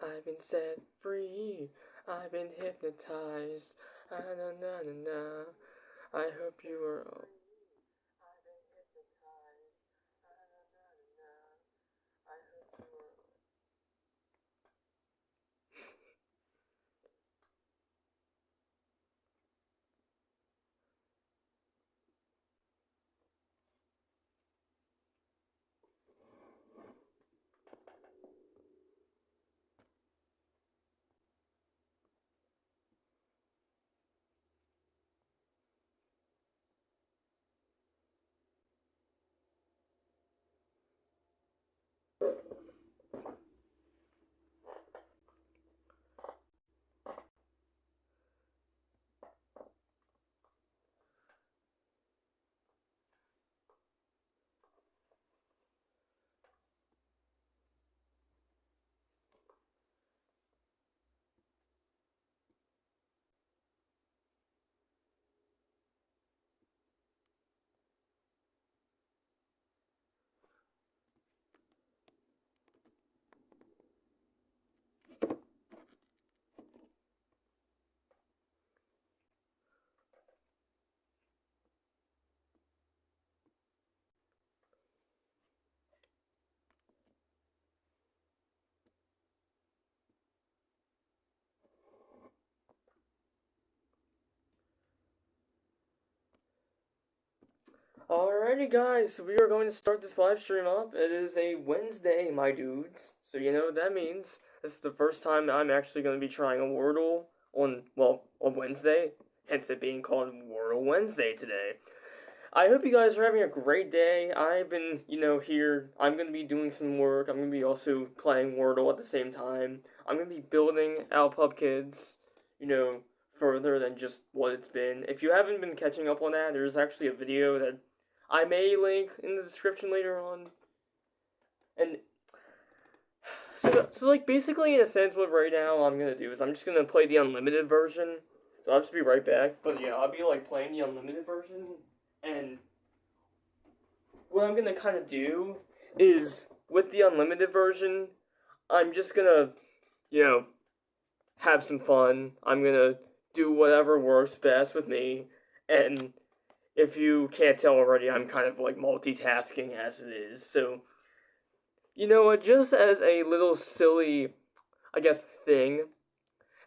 I've been set free, I've been hypnotized, na na na na na. I hope you are all. I've been hypnotized, na na na na na. I hope you are all. Alrighty, guys, so we are going to start this live stream up. It is a Wednesday, my dudes. So you know what that means. This is the first time I'm actually going to be trying a Wordle on Wednesday. Hence it being called Wordle Wednesday today. I hope you guys are having a great day. I've been, here. I'm going to be doing some work. I'm going to be also playing Wordle at the same time. I'm going to be building ALPuP Kids, further than just what it's been. If you haven't been catching up on that, there's actually a video that I may link in the description later on. And so like, basically, in a sense, what right now I'm going to do is I'm just going to play the unlimited version. So I'll just be right back. But yeah, I'll be, like, playing the unlimited version. And what I'm going to kind of do is, with the unlimited version, I'm just going to, have some fun. I'm going to do whatever works best with me. And if you can't tell already, I'm kind of like multitasking as it is. So, you know what, just as a little silly, I guess, thing,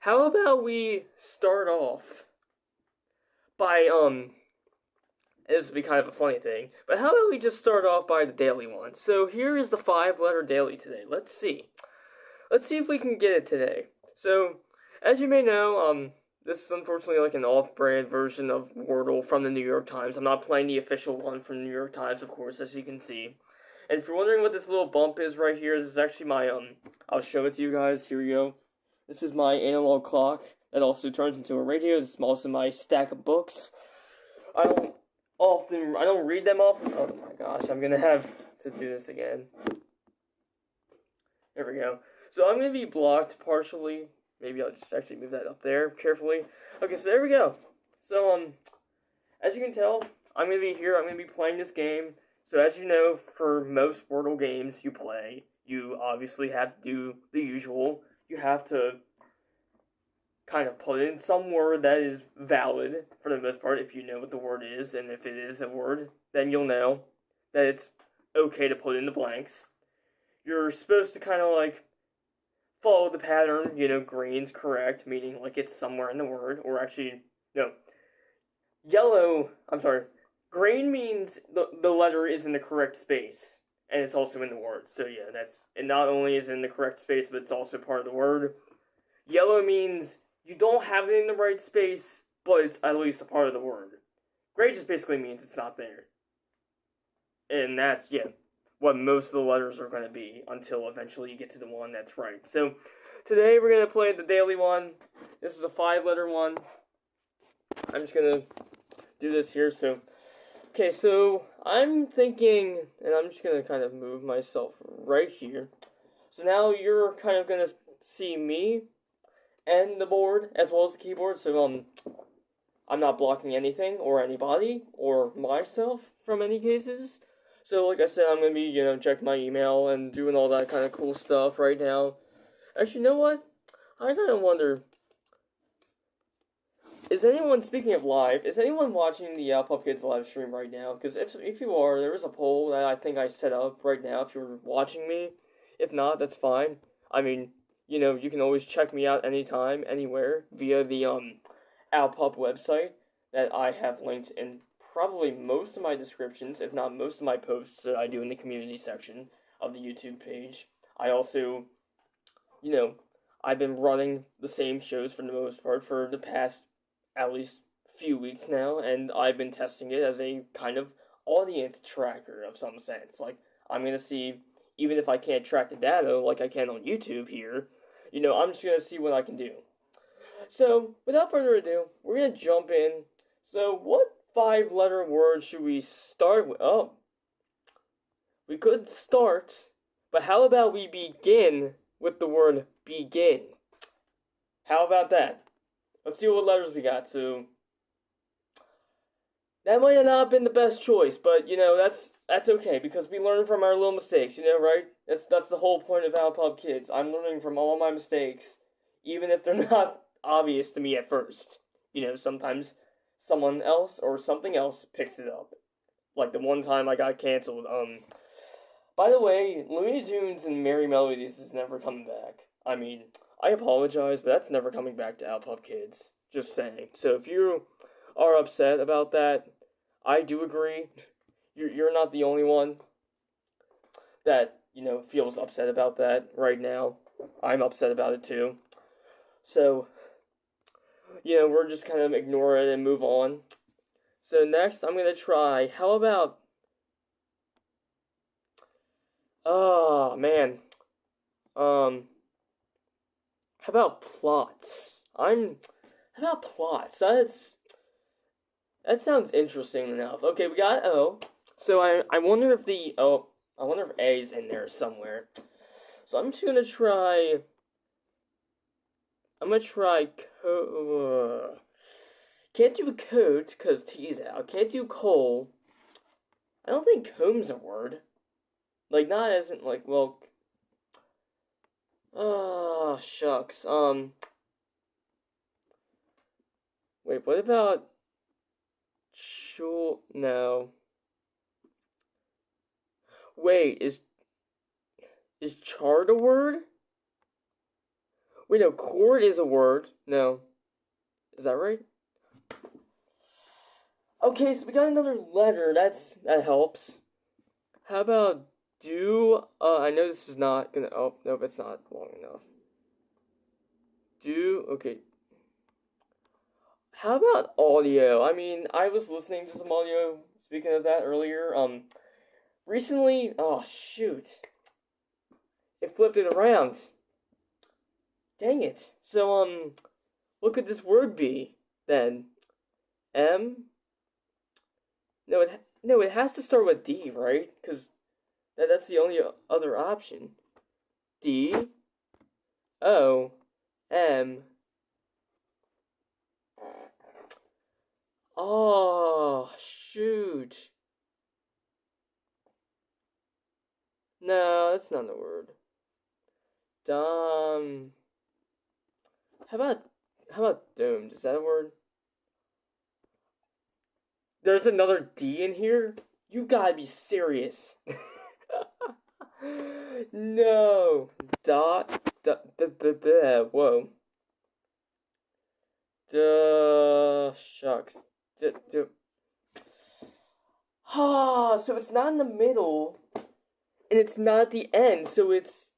how about we start off by, this would be kind of a funny thing, but how about we just start off by the daily one? So here is the 5-letter daily today. Let's see. Let's see if we can get it today. So, as you may know, this is unfortunately like an off-brand version of Wordle from the New York Times. I'm not playing the official one from the New York Times, of course, as you can see. And if you're wondering what this little bump is right here, this is actually my, I'll show it to you guys. Here we go. This is my analog clock that also turns into a radio. This is also my stack of books. I don't read them often. Oh my gosh, I'm gonna have to do this again. There we go. So I'm gonna be blocked partially. Maybe I'll just actually move that up there carefully. Okay, so there we go. So, as you can tell, I'm going to be here. I'm going to be playing this game. So, as you know, for most Wordle games you play, you obviously have to do the usual. You have to kind of put in some word that is valid, for the most part, if you know what the word is. And if it is a word, then you'll know that it's okay to put in the blanks. You're supposed to kind of, like, follow the pattern, green's correct, meaning like it's somewhere in the word, or actually, no. Green means the letter is in the correct space, and it's also in the word. So yeah, it not only is in the correct space, but it's also part of the word. Yellow means you don't have it in the right space, but it's at least a part of the word. Gray just basically means it's not there. And that's, what most of the letters are going to be until eventually you get to the one that's right. So, today we're going to play the daily one. This is a 5-letter one. I'm just going to do this here. So, okay, so I'm thinking, and I'm just going to kind of move myself right here. So now you're kind of going to see me and the board as well as the keyboard. So, I'm not blocking anything or anybody or myself from any cases. So, like I said, I'm going to be, checking my email and doing all that kind of cool stuff right now. Actually, you know what? I kind of wonder, speaking of live, is anyone watching the ALPuP Kids live stream right now? Because if you are, there is a poll that I think I set up right now if you're watching me. If not, that's fine. I mean, you can always check me out anytime, anywhere, via the, ALPuP website that I have linked in probably most of my descriptions, if not most of my posts that I do in the community section of the YouTube page. I also, I've been running the same shows for the most part for the past at least few weeks now, and I've been testing it as a kind of audience tracker of some sense. Like, I'm going to see, even if I can't track the data like I can on YouTube here, I'm just going to see what I can do. So, without further ado, we're going to jump in. So, what 5-letter word should we start with? Oh, we could start, but how about we begin with the word begin? How about that? Let's see what letters we got. So, that might have not been the best choice, but, that's okay, because we learn from our little mistakes, right? That's the whole point of ALPuP Kids. I'm learning from all my mistakes, even if they're not obvious to me at first. Sometimes someone else or something else picks it up. Like the one time I got canceled. By the way, Looney Tunes and Merry Melodies is never coming back. I mean, I apologize, but that's never coming back to ALPuP Kids. Just saying. So if you are upset about that, I do agree. you're not the only one that, feels upset about that right now. I'm upset about it too. So, we're just kind of ignore it and move on. So next, I'm gonna try. How about? Oh man. How about plots? How about plots? That sounds interesting enough. Okay, we got O. So I wonder if I wonder if A is in there somewhere. So I'm just gonna try. I'm gonna try can't do coat because T's out. Can't do coal. I don't think comb's a word. Like, not as in, like, well. Oh, shucks. Wait, what about. No. Wait, is chart a word? Wait, no, chord is a word. No. Is that right? Okay, so we got another letter. That helps. How about do? I know this is not gonna. Oh, nope, it's not long enough. Do. Okay. How about audio? I mean, I was listening to some audio. Speaking of that earlier, recently. Oh shoot! It flipped it around. Dang it! So what could this word be then? M. No, it has to start with D, right? Because that's the only other option. D. O. M. Oh, shoot. No, that's not the word. Dumb. How about doomed? Is that a word? There's another D in here? You gotta be serious. No. Whoa. Duh, shucks. Ah, so it's not in the middle, and it's not at the end, so it's.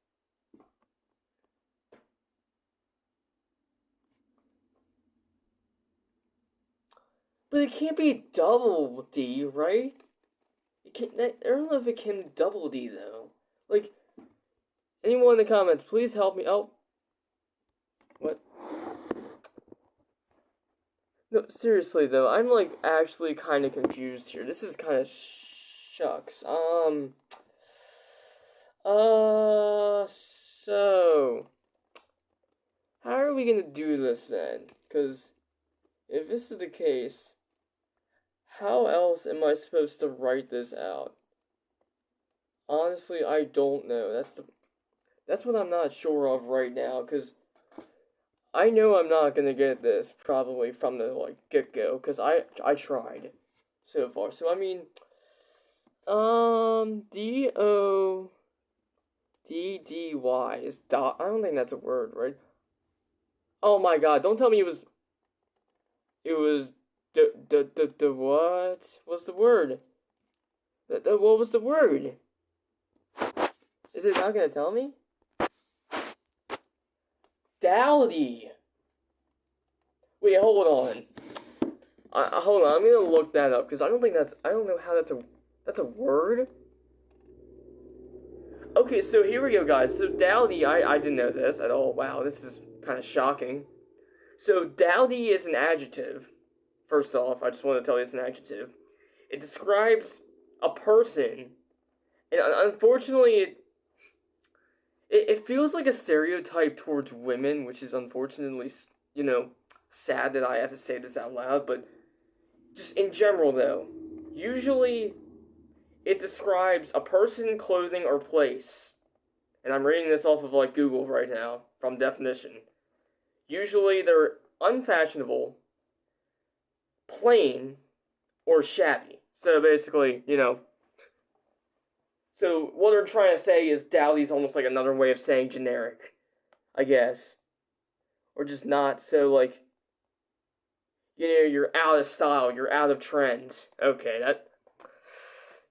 But it can't be double D, right? It can't. I don't know if it can be double D though. Like, anyone in the comments, please help me. Oh, what? No, seriously though, I'm like actually kind of confused here. This is kind of shucks. So how are we gonna do this then? Because if this is the case, how else am I supposed to write this out? Honestly, I don't know. That's what I'm not sure of right now, because I know I'm not gonna get this probably from the like get-go, because I tried so far. So I mean, DODDY is dot. I don't think that's a word, right? Oh my god! Don't tell me it was. It was the what? What's the word? What was the word? Is it not gonna tell me? Dowdy. Wait, hold on. Hold on. I'm gonna look that up because I don't know how that's a word. Okay, so here we go, guys. So dowdy, I didn't know this at all. Wow, this is kind of shocking. So dowdy is an adjective. First off, I just want to tell you it's an adjective. It describes a person, and unfortunately, it feels like a stereotype towards women, which is unfortunately, sad that I have to say this out loud, but just in general, though, usually it describes a person, clothing, or place. And I'm reading this off of like Google right now from definition. Usually they're unfashionable, plain, or shabby. So basically, so what they're trying to say is dowdy's almost like another way of saying generic, I guess. Or just not so like, you're out of style, you're out of trend. Okay,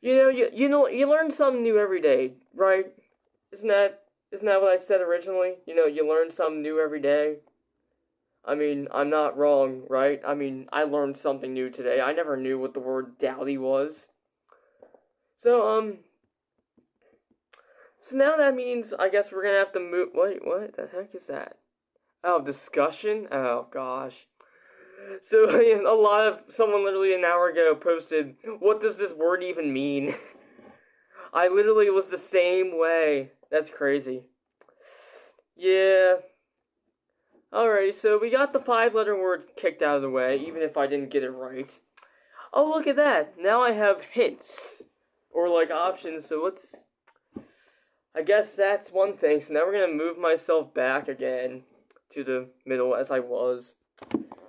you learn something new every day, right? Isn't that what I said originally? You learn something new every day. I mean, I'm not wrong, right? I mean, I learned something new today. I never knew what the word dowdy was. So, so now that means I guess we're gonna have to move. Wait, what the heck is that? Oh, discussion? Oh, gosh. So, someone literally an hour ago posted, what does this word even mean? I literally was the same way. That's crazy. Yeah. Alright, so we got the 5-letter word kicked out of the way, even if I didn't get it right. Oh, look at that. Now I have hints. Or, like, options, so I guess that's one thing. So now we're gonna move myself back again to the middle as I was.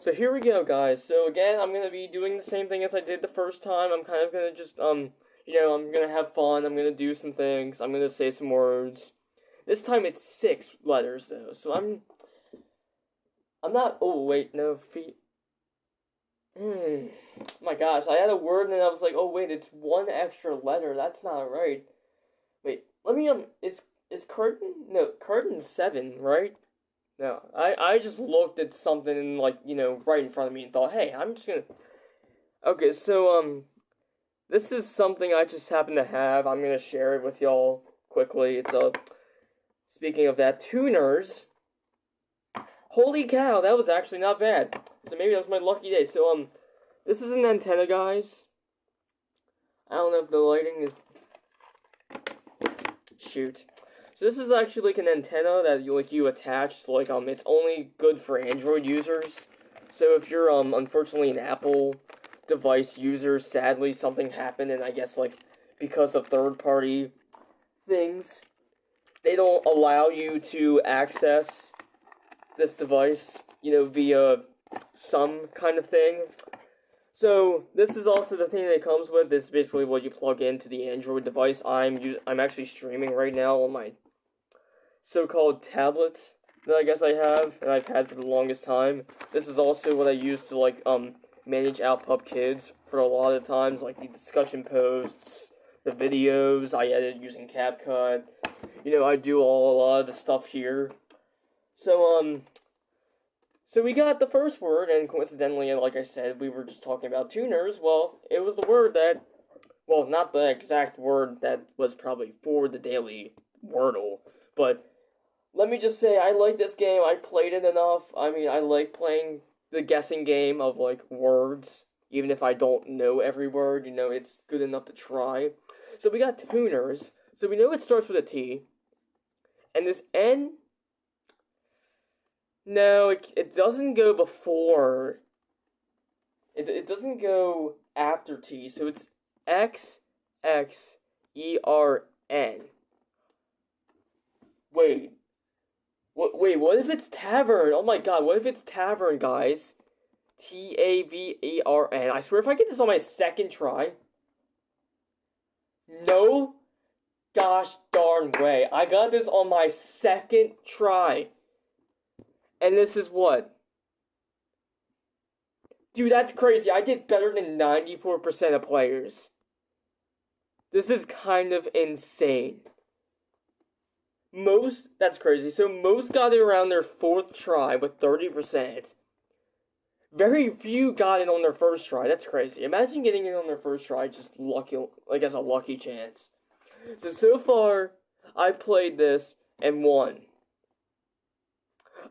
So here we go, guys. So again, I'm gonna be doing the same thing as I did the first time. I'm kind of gonna just, I'm gonna have fun. I'm gonna do some things. I'm gonna say some words. This time it's 6 letters, though. So I'm not, oh, wait, no, feet. My gosh, I had a word and I was like, oh, wait, it's 1 extra letter. That's not right. Wait, let me, is curtain? No, curtain's 7, right? No, I just looked at something and, like, right in front of me and thought, hey, I'm just gonna... Okay, so, this is something I just happen to have. I'm gonna share it with y'all quickly. It's, speaking of that, tuners. Holy cow, that was actually not bad. So maybe that was my lucky day. So, this is an antenna, guys. I don't know if the lighting is... Shoot. So this is actually like an antenna that you attach. So it's only good for Android users. So if you're unfortunately an Apple device user, sadly something happened, and I guess because of third-party things, they don't allow you to access this device, via some kind of thing. So this is also the thing that it comes with. This is basically what you plug into the Android device. I'm actually streaming right now on my so-called tablet that I guess I have, and I've had for the longest time. This is also what I use to manage ALPuP Kids for a lot of times, like the discussion posts, the videos I edit using CapCut. I do a lot of the stuff here. So so we got the first word, and coincidentally, like I said, we were just talking about tuners. Well, it was the word that, well, not the exact word that was probably for the daily Wordle, but let me just say, I like this game. I played it enough. I mean, I like playing the guessing game of, words. Even if I don't know every word, it's good enough to try. So we got tuners. So we know it starts with a T. And this N... No, it doesn't go before. It doesn't go after T. So it's X, X, E, R, N. Wait, what if it's tavern? Oh my god, what if it's tavern, guys? Tavern. I swear if I get this on my second try. No gosh darn way. I got this on my second try. And this is what? Dude, that's crazy. I did better than 94% of players. This is kind of insane. That's crazy. So most got it around their 4th try with 30%. Very few got it on their first try. That's crazy. Imagine getting it on their first try, just lucky, as a lucky chance. So far, I played this and won.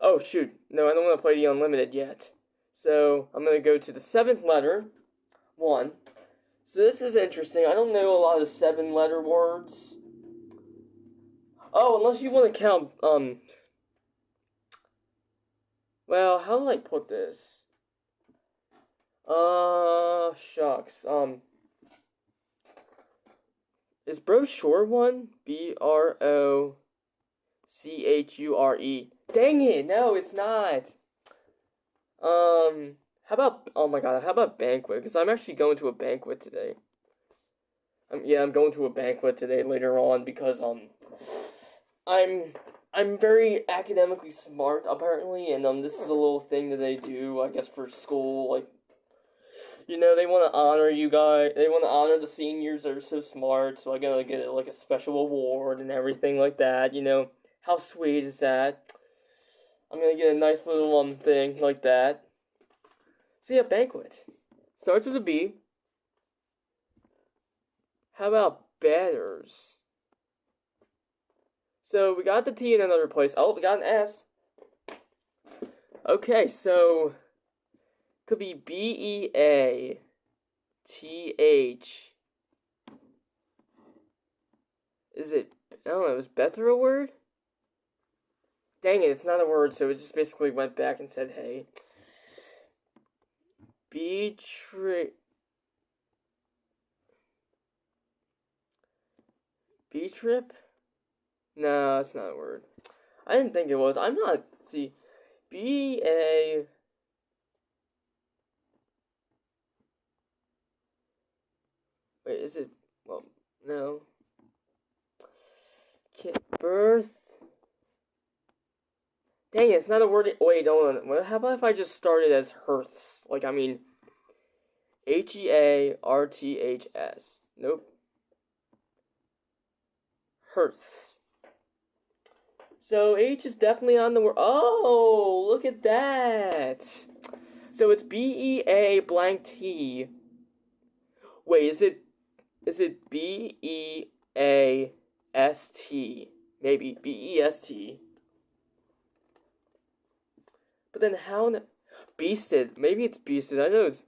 Oh, shoot. No, I don't want to play the unlimited yet. So, I'm going to go to the 7th letter. 1. So this is interesting. I don't know a lot of 7-letter words. Oh, unless you want to count, well, how do I put this? Shucks. Is brochure one? Brochure. Dang it, no, it's not. How about, oh my god, how about banquet? Because I'm actually going to a banquet today. I'm going to a banquet today later on because, I'm very academically smart, apparently, and, this is a little thing that they do, I guess, for school, You know, they want to honor you guys. They want to honor the seniors that are so smart. So I gotta get like a special award and everything like that. You know, how sweet is that? I'm gonna get a nice little thing like that. So yeah, banquet starts with a B. How about batters? So we got the T in another place. Oh, we got an S. Okay, so could be Beath. Is it? I don't know. Is Bether a word? Dang it, it's not a word. So it just basically went back and said, "Hey." Betrip. No, it's not a word. I didn't think it was. I'm not. See, B-A. Wait, is it? Well, no. Birth. Dang it, it's not a word. Wait, hold on. Well, how about if I just started as hearths? Like, I mean, Hearths. Nope. Hearths. So H is definitely on the word. Oh, look at that. So it's BEA blank T. Wait, is it BEAST? Maybe BEST. But then how? Beasted. Maybe it's beasted. I know it's.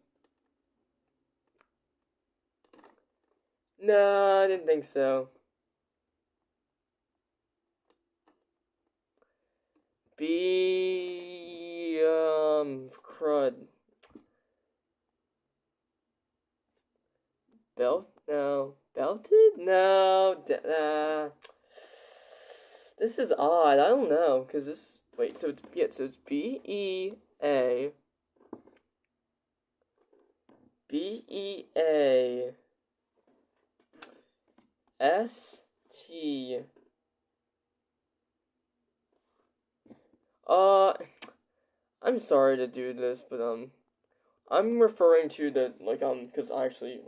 No, I didn't think so. Crud. No. Belted? No. This is odd. I don't know, cause this. Wait. So it's BEA. BEAST. I'm sorry to do this, but I'm referring to the cause actually,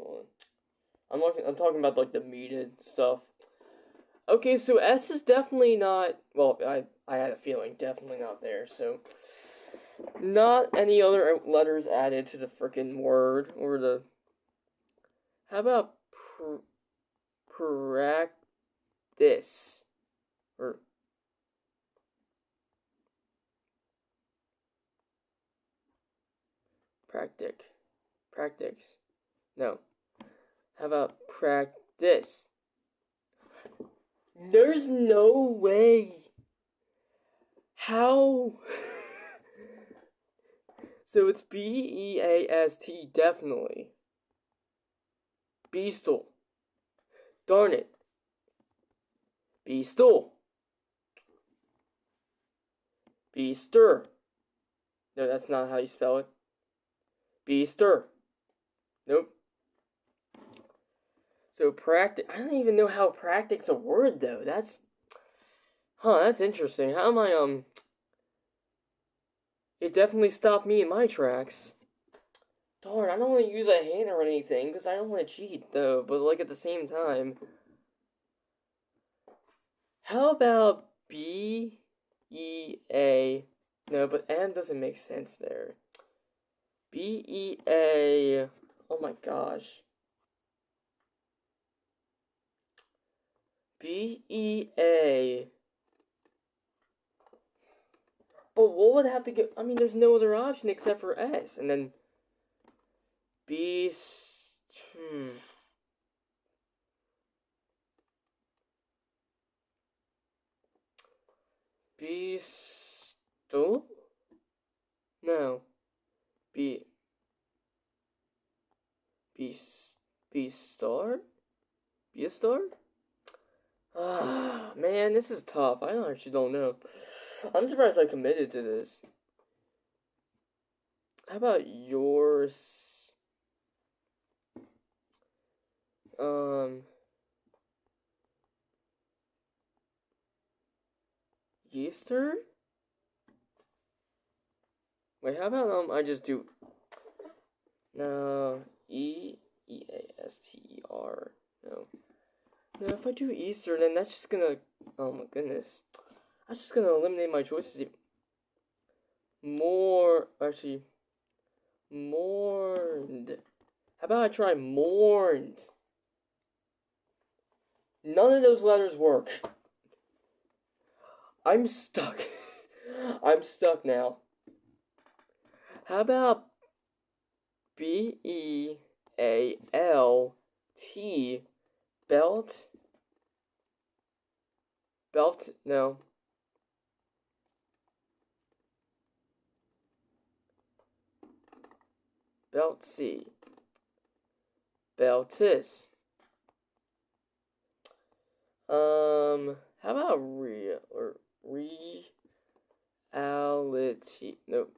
I'm talking about like the meted stuff. Okay, so S is definitely not. Well, I had a feeling definitely not there. So, not any other letters added to the freaking word or the. How about practice or practice? No. How about practice? There's no way. How? So it's BEAST, definitely. Beastal. Darn it. Beastal. Beaster. No, that's not how you spell it. Beaster. Nope. So practice. I don't even know how practice a word though. That's interesting. How am I It definitely stopped me in my tracks. Darn, I don't want to use a hand or anything because I don't want to cheat though. But like at the same time, how about BEA? No, but and doesn't make sense there. BEA. Oh my gosh. BEA. But what would have to get? I mean, there's no other option except for S, and then Beast. Beastal? No. Be. Beastar? Beastar? Ah, man, this is tough. I actually don't know. I'm surprised I committed to this. How about yours? Yeaster? Wait, how about I just do? No, Easter. No. No, if I do Easter, then that's just gonna. Oh my goodness. That's just gonna eliminate my choices. Actually, mourned. How about I try mourned? None of those letters work. I'm stuck. I'm stuck now. How about BEALT? Belt? Belt? No. Belt C. Beltis. How about reality? Nope.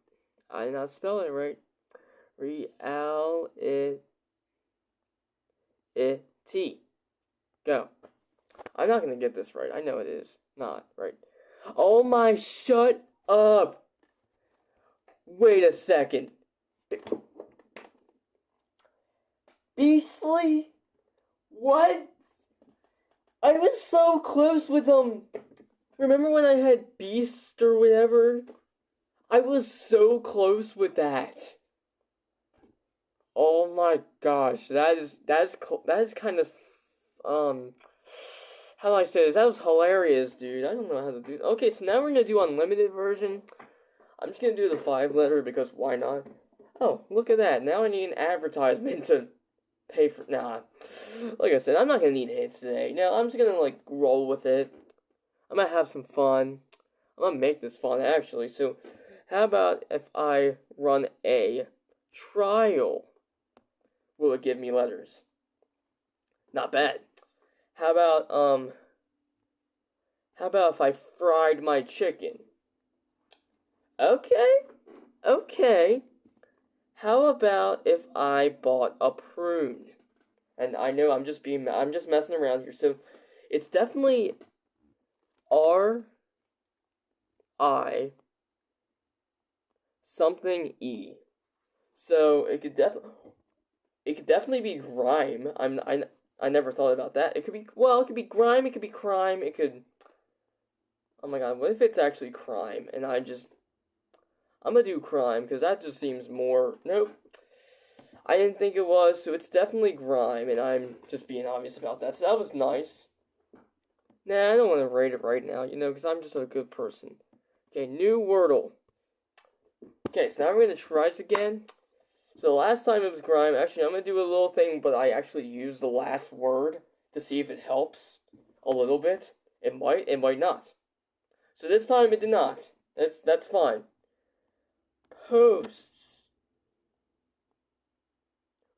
I did not spell it right. Reality. Go. I'm not gonna get this right. I know it is not right. Oh my, shut up! Wait a second. Beastly? What? I was so close with Remember when I had Beast or whatever? I was so close with that. Oh my gosh, that is kind of how do I say this? That was hilarious, dude. I don't know how to do. Okay, so now we're gonna do unlimited version. I'm just gonna do the 5-letter because why not? Oh, look at that. Now I need an advertisement to pay for. Nah, like I said, I'm not gonna need hits today. No, I'm just gonna like roll with it. I'm gonna have some fun. I'm gonna make this fun actually. So, how about if I run a trial? Will it give me letters? Not bad. How about if I fried my chicken? Okay. How about if I bought a prune? And I know I'm just messing around here. So it's definitely R-I something E. So it could definitely be grime. I never thought about that. It could be grime, it could be crime, it could. Oh my god, what if it's actually crime and I'm gonna do crime because that just seems more. Nope. I didn't think it was, so it's definitely grime, and I'm just being obvious about that. So that was nice. Nah, I don't want to rate it right now, because I'm just a good person. Okay, new Wordle. Okay, so now we're gonna try this again. So last time it was grime. Actually, I'm gonna do a little thing, but I actually used the last word to see if it helps a little bit. It might not. So this time it did not. That's fine. Posts.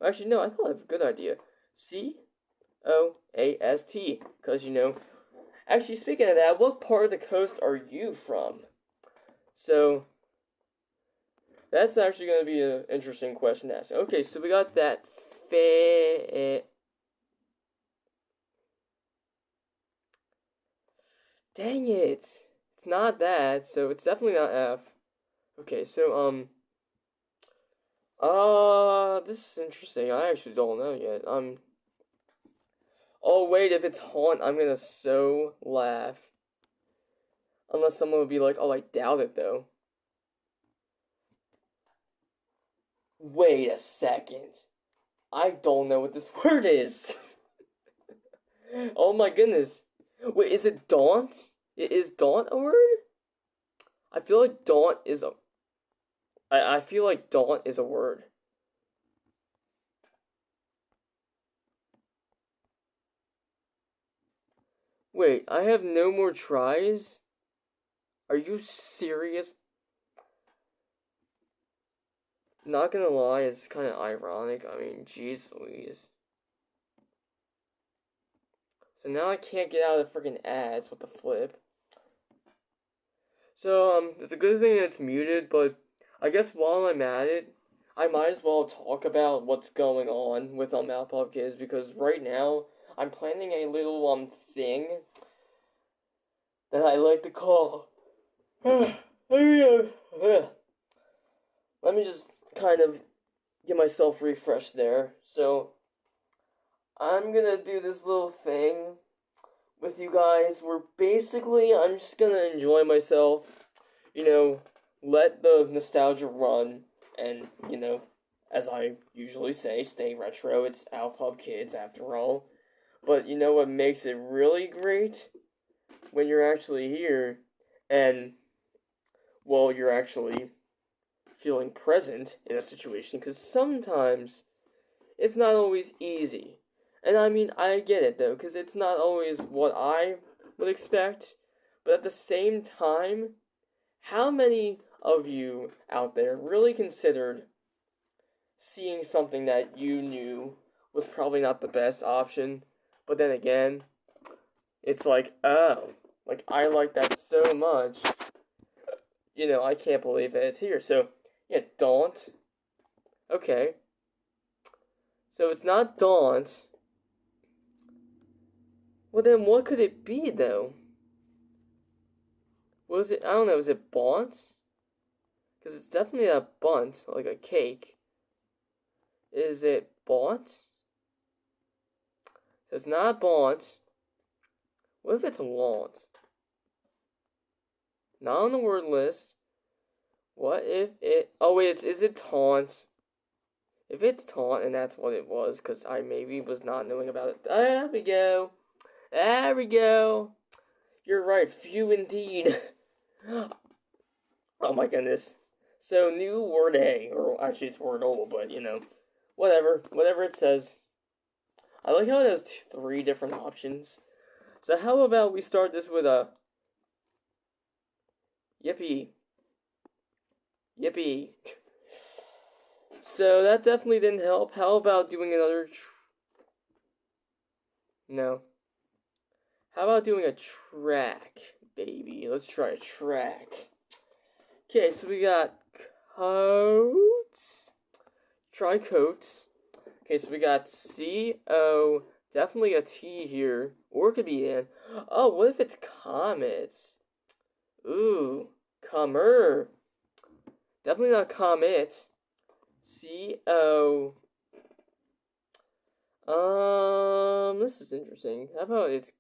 Actually, no, I thought I have a good idea. C-O-A-S-T. Because, Actually, speaking of that, what part of the coast are you from? So, that's actually going to be an interesting question to ask. Okay, so we got that. Dang it. It's not that, so it's definitely not F. Okay, so, this is interesting. I actually don't know yet. Oh, wait, if it's haunt, I'm gonna so laugh. Unless someone would be like, oh, I doubt it, though. Wait a second. I don't know what this word is. Oh my goodness. Wait, is it daunt? Is daunt a word? I feel like daunt is a... I feel like daunt is a word. Wait, I have no more tries? Are you serious? Not gonna lie, it's kind of ironic. I mean, jeez Louise. So now I can't get out of the freaking ads. What the flip? So, it's a good thing that it's muted, but I guess while I'm at it, I might as well talk about what's going on with ALPuP Kids, because right now, I'm planning a little, thing that I like to call... Let me just kind of get myself refreshed there. So I'm gonna do this little thing with you guys where basically I'm just gonna enjoy myself, you know, let the nostalgia run, and, you know, as I usually say, stay retro. It's ALPuP Kids after all. But you know what makes it really great? When you're actually here and, well, you're actually feeling present in a situation, because sometimes it's not always easy. And I mean, I get it though, because it's not always what I would expect, but at the same time, how many of you out there really considered seeing something that you knew was probably not the best option, but then again, it's like, oh, like, I like that so much, you know, I can't believe that it's here. So, yeah, Daunt. Okay. So it's not Daunt. Well, then what could it be, though? Was it, I don't know, is it Bont? Because it's definitely a bunt, like a cake. Is it Bont? So it's not Bont. What if it's Launt? Not on the word list. What if it... Oh, wait, is it Taunt? If it's Taunt, and that's what it was, because I maybe was not knowing about it. There we go. There we go. You're right, few indeed. Oh my goodness. So, new word A, or actually it's Wordle, but, you know, whatever it says. I like how it has 3 different options. So how about we start this with a yippee. Yippee. So that definitely didn't help. How about doing another no. How about doing a track, baby? Let's try a track. Okay, so we got coats. Try coats. Okay, so we got C-O, definitely a T here, or it could be N. Oh, what if it's comets? Ooh, comer. Definitely not comet. C-O. This is interesting. How about it's,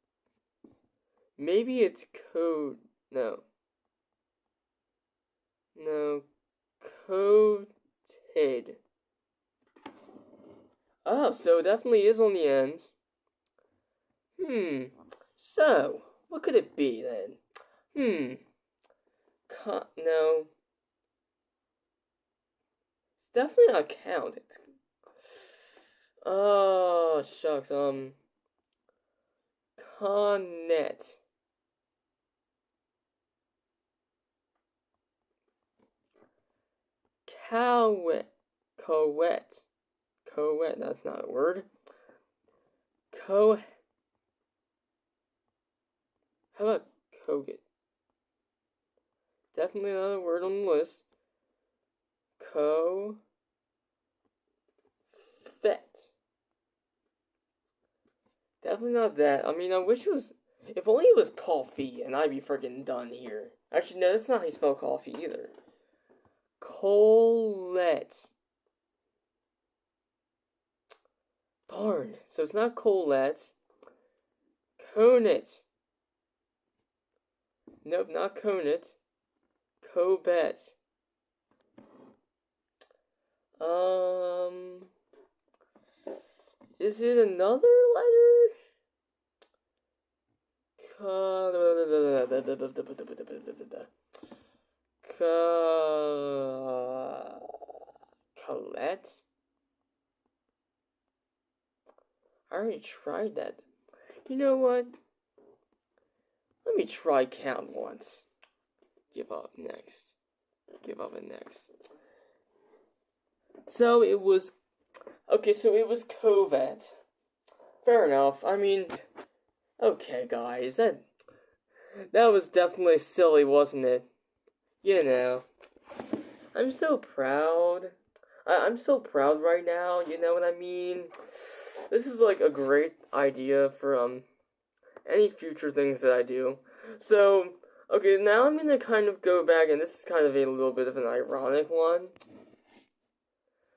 maybe it's code, no. No, coated. Oh, so it definitely is on the end. So, what could it be then? No. It's definitely not count. It's... Oh, shucks, Connet. Cowet. Coet. Coet, that's not a word. How about Koget? Definitely another word on the list. Fet. Definitely not that. I mean, I wish it was... If only it was coffee, and I'd be freaking done here. Actually, no, that's not how you spell coffee either. Colette. Darn. So it's not Colette. Conet. Nope, not Conet. Cobet. Is it another letter? Colette? I already tried that. You know what? Let me try count once. Give up next. Give up and next. So it was... Okay, so it was Covet. Fair enough. I mean... Okay, guys. That was definitely silly, wasn't it? You know. I'm so proud. I'm so proud right now, you know what I mean? This is like a great idea for any future things that I do. So, okay, now I'm gonna kind of go back, and this is kind of a little bit of an ironic one.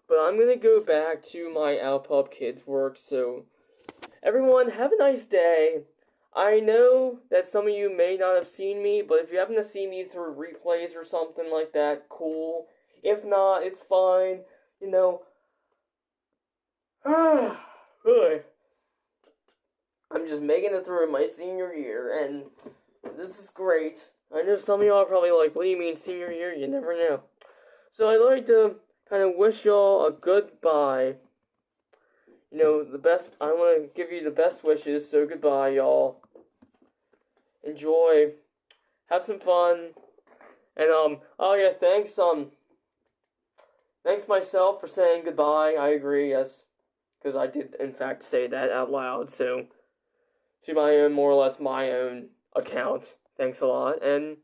But I'm gonna go back to my ALPuP kids work, so everyone, have a nice day. I know that some of you may not have seen me, but if you happen to see me through replays or something like that, cool. If not, it's fine. You know, really, I'm just making it through my senior year, and this is great. I know some of y'all are probably like, what do you mean senior year? You never know. So I'd like to kind of wish y'all a goodbye. You know, the best, I want to give you the best wishes, so goodbye, y'all. Enjoy. Have some fun. And, oh yeah, thanks myself for saying goodbye. I agree, yes. Because I did, in fact, say that out loud, so, to my own, more or less my own account. Thanks a lot. And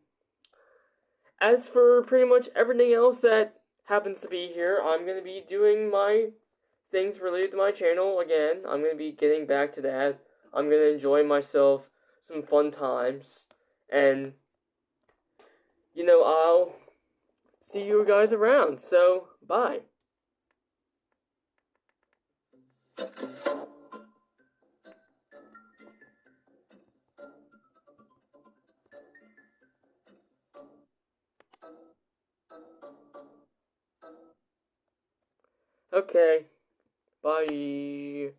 as for pretty much everything else that happens to be here, I'm going to be doing my things related to my channel again. I'm going to be getting back to that. I'm going to enjoy myself some fun times. And, you know, I'll see you guys around. So, bye. Okay. Bye.